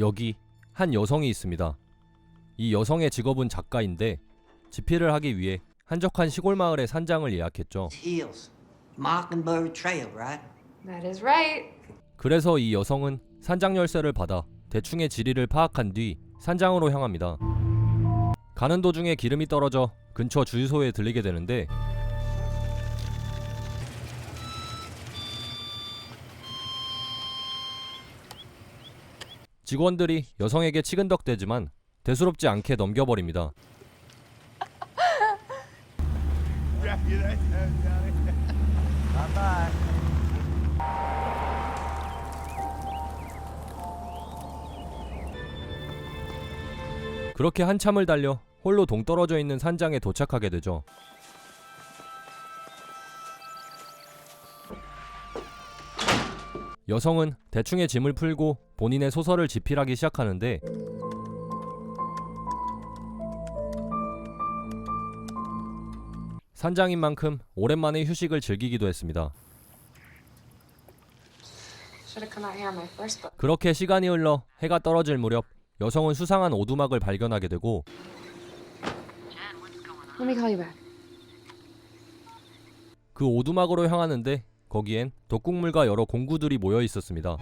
여기 한 여성이 있습니다. 이 여성의 직업은 작가인데 집필을 하기 위해 한적한 시골 마을의 산장을 예약했죠. Hills. Mockingbird Trail, right? That is right. 그래서 이 여성은 산장 열쇠를 받아 대충의 지리를 파악한 뒤 산장으로 향합니다. 가는 도중에 기름이 떨어져 근처 주유소에 들리게 되는데 직원들이 여성에게 치근덕대지만 대수롭지 않게 넘겨버립니다. 그렇게 한참을 달려 홀로 동떨어져 있는 산장에 도착하게 되죠. 여성은 대충의 짐을 풀고 본인의 소설을 집필하기 시작하는데 산장인 만큼 오랜만에 휴식을 즐기기도 했습니다. Should have come out here on my first book. 그렇게 시간이 흘러 해가 떨어질 무렵 여성은 수상한 오두막을 발견하게 되고 Let me call you back. 그 오두막으로 향하는데 거기엔 독국물과 여러 공구들이 모여 있었습니다.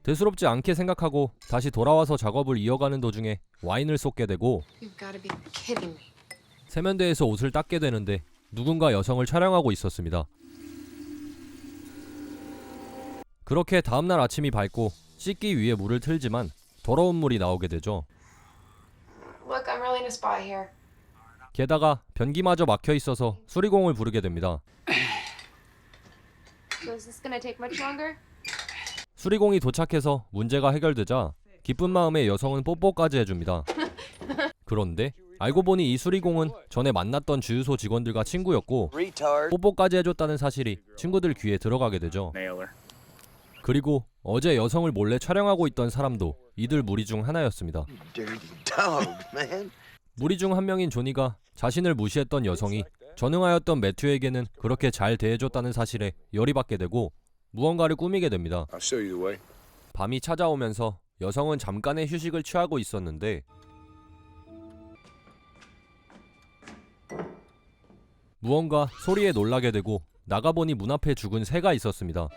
대수롭지 않게 생각하고 다시 돌아와서 작업을 이어가는 도중에 와인을 쏟게 되고 You've got to be kidding me. 세면대에서 옷을 닦게 되는데 누군가 여성을 촬영하고 있었습니다. 그렇게 다음날 아침이 밝고 씻기 위해 물을 틀지만 더러운 물이 나오게 되죠. Look, I'm really in a spot here. 게다가 변기마저 막혀 있어서 수리공을 부르게 됩니다. So is this gonna take much longer? 수리공이 도착해서 문제가 해결되자 기쁜 마음에 여성은 뽀뽀까지 해줍니다. 그런데 알고 보니 이 수리공은 전에 만났던 주유소 직원들과 친구였고 뽀뽀까지 해줬다는 사실이 친구들 귀에 들어가게 되죠. 그리고 어제 여성을 몰래 촬영하고 있던 사람도 이들 무리 중 하나였습니다. 무리 중 한 명인 조니가 자신을 무시했던 여성이 전응하였던 매튜에게는 그렇게 잘 대해줬다는 사실에 열이 받게 되고 무언가를 꾸미게 됩니다. 밤이 찾아오면서 여성은 잠깐의 휴식을 취하고 있었는데 무언가 소리에 놀라게 되고 나가보니 문 앞에 죽은 새가 있었습니다.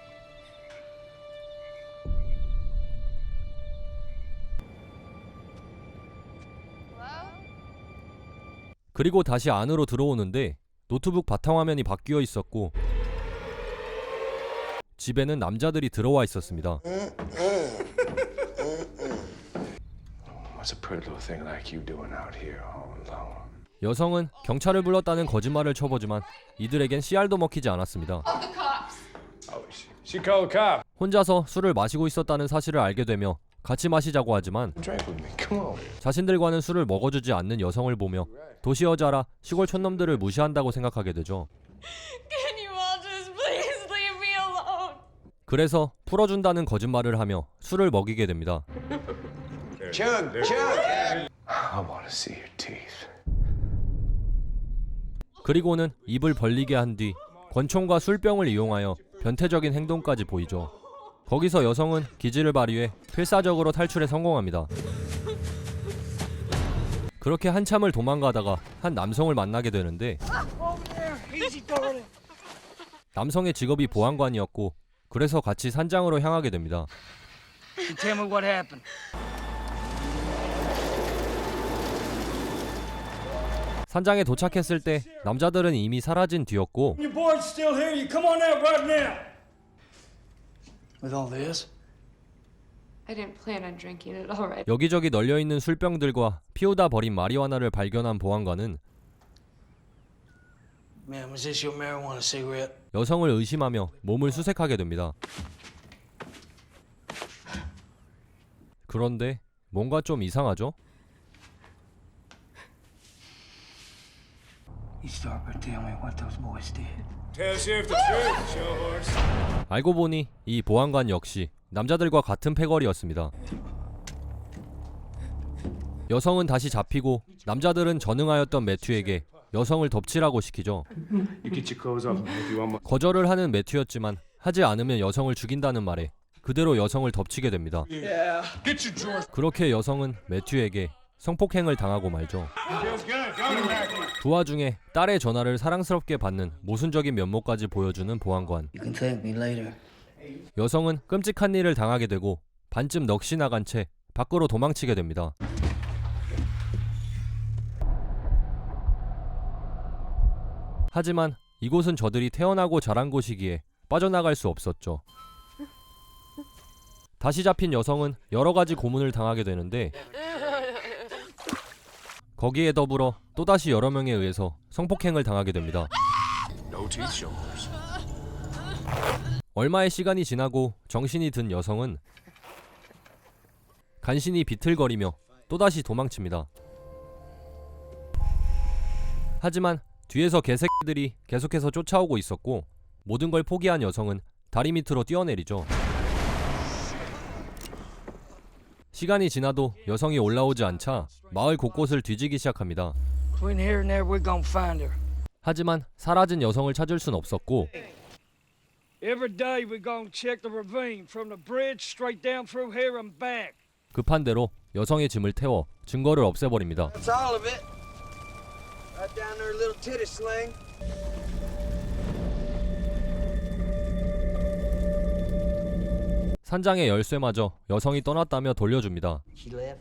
그리고 다시 안으로 들어오는데 노트북 바탕화면이 바뀌어 있었고 집에는 남자들이 들어와 있었습니다. 여성은 경찰을 불렀다는 거짓말을 쳐보지만 이들에겐 씨알도 먹히지 않았습니다. 혼자서 술을 마시고 있었다는 사실을 알게 되며 같이 마시자고 하지만 자신들과는 술을 먹어주지 않는 여성을 보며 도시 여자라 시골 촌놈들을 무시한다고 생각하게 되죠. Can you all just please leave me alone? 그래서 풀어준다는 거짓말을 하며 술을 먹이게 됩니다. 그리고는 입을 벌리게 한 뒤 권총과 술병을 이용하여 변태적인 행동까지 보이죠. 거기서 여성은 기지를 발휘해 필사적으로 탈출에 성공합니다. 그렇게 한참을 도망가다가 한 남성을 만나게 되는데 남성의 직업이 보안관이었고 그래서 같이 산장으로 향하게 됩니다. Tell me what happened. 산장에 도착했을 때 남자들은 이미 사라진 뒤였고 Your board's still here. You come on out right now. With all this? I didn't plan on drinking it already. 여기저기 널려있는 술병들과 피우다 버린 마리화나를 발견한 보안관은 Ma'am, is this your marijuana cigarette? 여성을 의심하며 몸을 수색하게 됩니다. 그런데 뭔가 좀 이상하죠? You start by telling me what those boys did. Tell Sheriff the truth, show horse. 알고 보니 이 보안관 역시 남자들과 같은 패거리였습니다. 여성은 다시 잡히고 남자들은 전응하였던 매튜에게 여성을 덮치라고 시키죠. You get your clothes off. If you want my... 거절을 하는 매튜였지만 하지 않으면 여성을 죽인다는 말에 그대로 여성을 덮치게 됩니다. Get your drawers. 그렇게 여성은 매튜에게 성폭행을 당하고 말죠. Feels good. Go to back here. 그 와중에 딸의 전화를 사랑스럽게 받는 모순적인 면모까지 보여주는 보안관. You can thank me later. 여성은 끔찍한 일을 당하게 되고 반쯤 넋이 나간 채 밖으로 도망치게 됩니다. 하지만 이곳은 저들이 태어나고 자란 곳이기에 빠져나갈 수 없었죠. 다시 잡힌 여성은 여러 가지 고문을 당하게 되는데 거기에 더불어 또다시 여러 명에 의해서 성폭행을 당하게 됩니다. No teeth show horse. 얼마의 시간이 지나고 정신이 든 여성은 간신히 비틀거리며 또다시 도망칩니다. 하지만 뒤에서 개새끼들이 계속해서 쫓아오고 있었고 모든 걸 포기한 여성은 다리 밑으로 뛰어내리죠. 시간이 지나도 여성이 올라오지 않자 마을 곳곳을 뒤지기 시작합니다. Between here and there, we're gonna find her. 하지만 사라진 여성을 찾을 순 없었고 Every day we're gonna check the ravine from the bridge straight down through here and back. 급한 대로 여성의 짐을 태워 증거를 없애버립니다. That's all of it. Right down there, little titty sling. 산장의 열쇠마저 여성이 떠났다며 돌려줍니다. She left?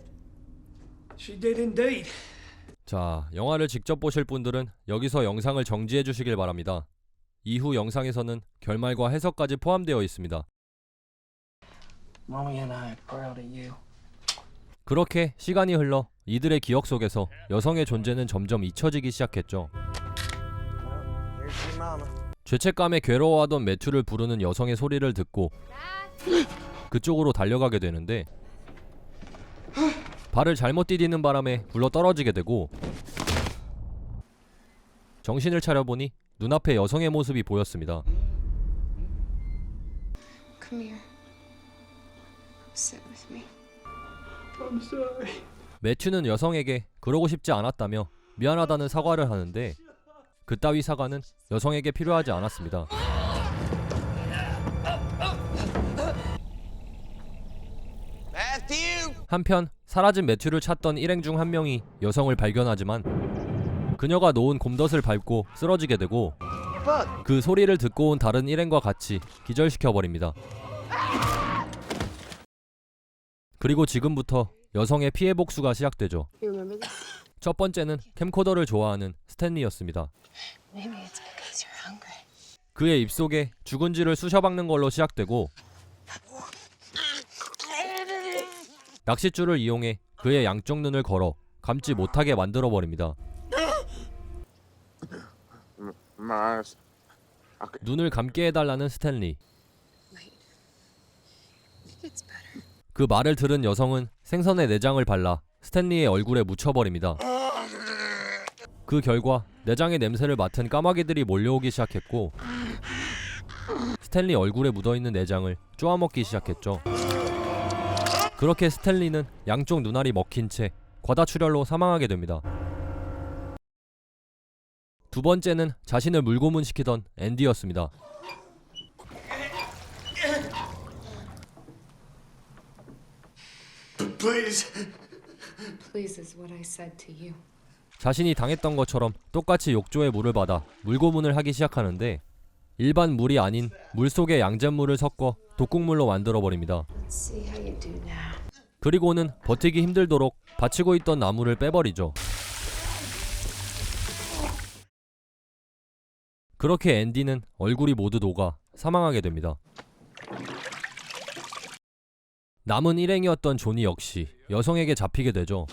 She did indeed. 자, 영화를 직접 보실 분들은 여기서 영상을 정지해 주시길 바랍니다. 이후 영상에서는 결말과 해석까지 포함되어 있습니다. Mommy and I are proud of you. 그렇게 시간이 흘러 이들의 기억 속에서 여성의 존재는 점점 잊혀지기 시작했죠. Here's your mama. 죄책감에 괴로워하던 매튜를 부르는 여성의 소리를 듣고 그쪽으로 달려가게 되는데 발을 잘못 디디는 바람에 굴러 떨어지게 되고 정신을 차려보니 눈앞에 여성의 모습이 보였습니다. Come here. Sit with me. 매튜는 여성에게 그러고 싶지 않았다며 미안하다는 사과를 하는데 그따위 사과는 여성에게 필요하지 않았습니다. Matthew! 한편 사라진 매튜를 찾던 일행 중 한 명이 여성을 발견하지만 그녀가 놓은 곰덫을 밟고 쓰러지게 되고 Fuck! 그 소리를 듣고 온 다른 일행과 같이 기절시켜버립니다. 그리고 지금부터 여성의 피해 복수가 시작되죠. You remember this? 첫 번째는 캠코더를 좋아하는 스탠리였습니다. Maybe it's because you're hungry. 그의 입속에 죽은지를 쑤셔박는 걸로 시작되고 낚싯줄을 이용해 그의 양쪽 눈을 걸어 감지 못하게 만들어버립니다. My eyes. 눈을 감게 해달라는 스탠리. Wait. It's better. 그 말을 들은 여성은 생선의 내장을 발라 스탠리의 얼굴에 묻혀버립니다. 그 결과 내장의 냄새를 맡은 까마귀들이 몰려오기 시작했고 스탠리 얼굴에 묻어있는 내장을 쪼아먹기 시작했죠. 그렇게 스탠리는 양쪽 눈알이 먹힌 채 과다출혈로 사망하게 됩니다. 두 번째는 자신을 물고문시키던 앤디였습니다. Please. Please is what I said to you. 자신이 당했던 것처럼 똑같이 욕조에 물을 받아 물고문을 하기 시작하는데 일반 물이 아닌 물속에 양잿물을 섞어 독국물로 만들어버립니다. Let's see how you do now. 그리고는 버티기 힘들도록 받치고 있던 나무를 빼버리죠. 그렇게 앤디는 얼굴이 모두 녹아 사망하게 됩니다. 남은 일행이었던 조니 역시 여성에게 잡히게 되죠.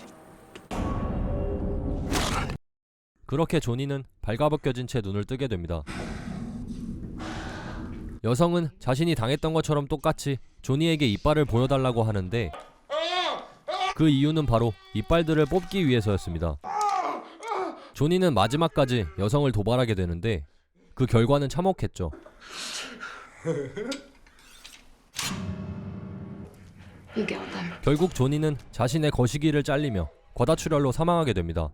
그렇게 조니는 발가벗겨진 채 눈을 뜨게 됩니다. 여성은 자신이 당했던 것처럼 똑같이 조니에게 이빨을 보여달라고 하는데 그 이유는 바로 이빨들을 뽑기 위해서였습니다. 조니는 마지막까지 여성을 도발하게 되는데 그 결과는 참혹했죠. You get them. 결국 조니는 자신의 거시기를 잘리며 과다출혈로 사망하게 됩니다.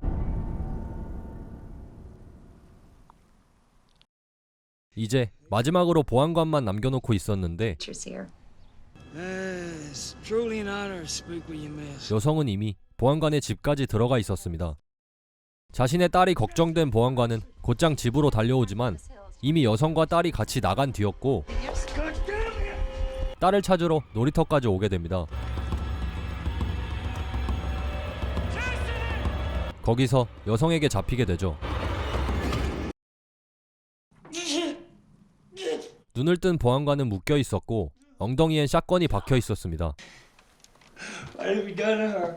이제 마지막으로 보안관만 남겨놓고 있었는데 It's truly an honor to speak with you, miss. 여성은 이미 보안관의 집까지 들어가 있었습니다. 자신의 딸이 걱정된 보안관은 곧장 집으로 달려오지만 이미 여성과 딸이 같이 나간 뒤였고 딸을 찾으러 놀이터까지 오게 됩니다. 거기서 여성에게 잡히게 되죠. 눈을 뜬 보안관은 묶여 있었고 엉덩이엔 샷건이 박혀 있었습니다. What have you done to her?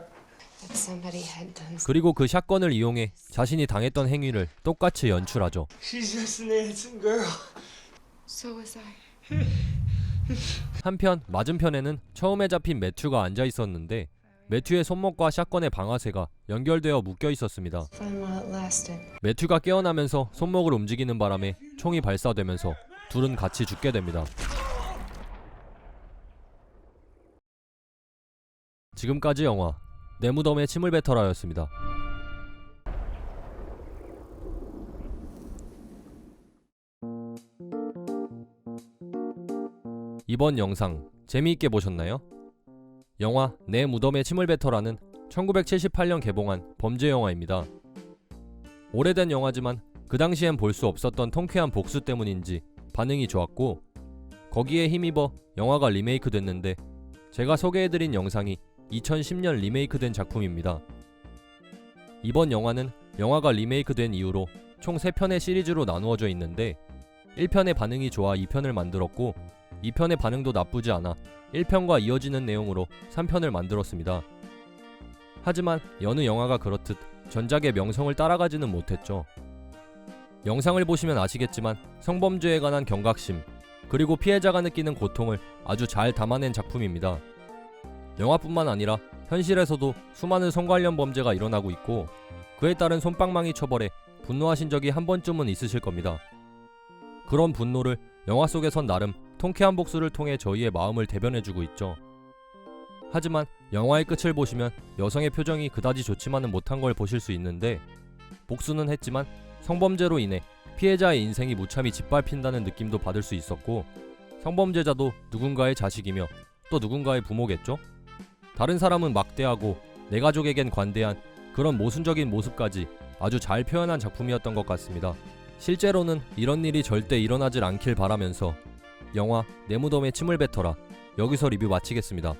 Somebody had done 그리고 그 샷건을 이용해 자신이 당했던 행위를 똑같이 연출하죠. She's just an innocent girl. so was I. 한편 맞은편에는 처음에 잡힌 매튜가 앉아 있었는데 매튜의 손목과 샷건의 방아쇠가 연결되어 묶여 있었습니다. Fun while it lasted. 매튜가 깨어나면서 손목을 움직이는 바람에 총이 발사되면서 둘은 같이 죽게 됩니다. 지금까지 영화 내 무덤에 침을 뱉어라였습니다. 이번 영상 재미있게 보셨나요? 영화 내 무덤에 침을 뱉어라는 1978년 개봉한 범죄 영화입니다. 오래된 영화지만 그 당시엔 볼 수 없었던 통쾌한 복수 때문인지 반응이 좋았고 거기에 힘입어 영화가 리메이크 됐는데 제가 소개해드린 영상이 2010년 리메이크된 작품입니다. 이번 영화는 영화가 리메이크된 이후로 총 3편의 시리즈로 나누어져 있는데 1편의 반응이 좋아 2편을 만들었고 2편의 반응도 나쁘지 않아 1편과 이어지는 내용으로 3편을 만들었습니다. 하지만 여느 영화가 그렇듯 전작의 명성을 따라가지는 못했죠. 영상을 보시면 아시겠지만 성범죄에 관한 경각심 그리고 피해자가 느끼는 고통을 아주 잘 담아낸 작품입니다. 영화뿐만 아니라 현실에서도 수많은 성 관련 범죄가 일어나고 있고 그에 따른 솜방망이 처벌에 분노하신 적이 한 번쯤은 있으실 겁니다. 그런 분노를 영화 속에선 나름 통쾌한 복수를 통해 저희의 마음을 대변해주고 있죠. 하지만 영화의 끝을 보시면 여성의 표정이 그다지 좋지만은 못한 걸 보실 수 있는데 복수는 했지만 성범죄로 인해 피해자의 인생이 무참히 짓밟힌다는 느낌도 받을 수 있었고 성범죄자도 누군가의 자식이며 또 누군가의 부모겠죠? 다른 사람은 막대하고 내 가족에겐 관대한 그런 모순적인 모습까지 아주 잘 표현한 작품이었던 것 같습니다. 실제로는 이런 일이 절대 일어나질 않길 바라면서 영화 내 무덤에 침을 뱉어라 여기서 리뷰 마치겠습니다.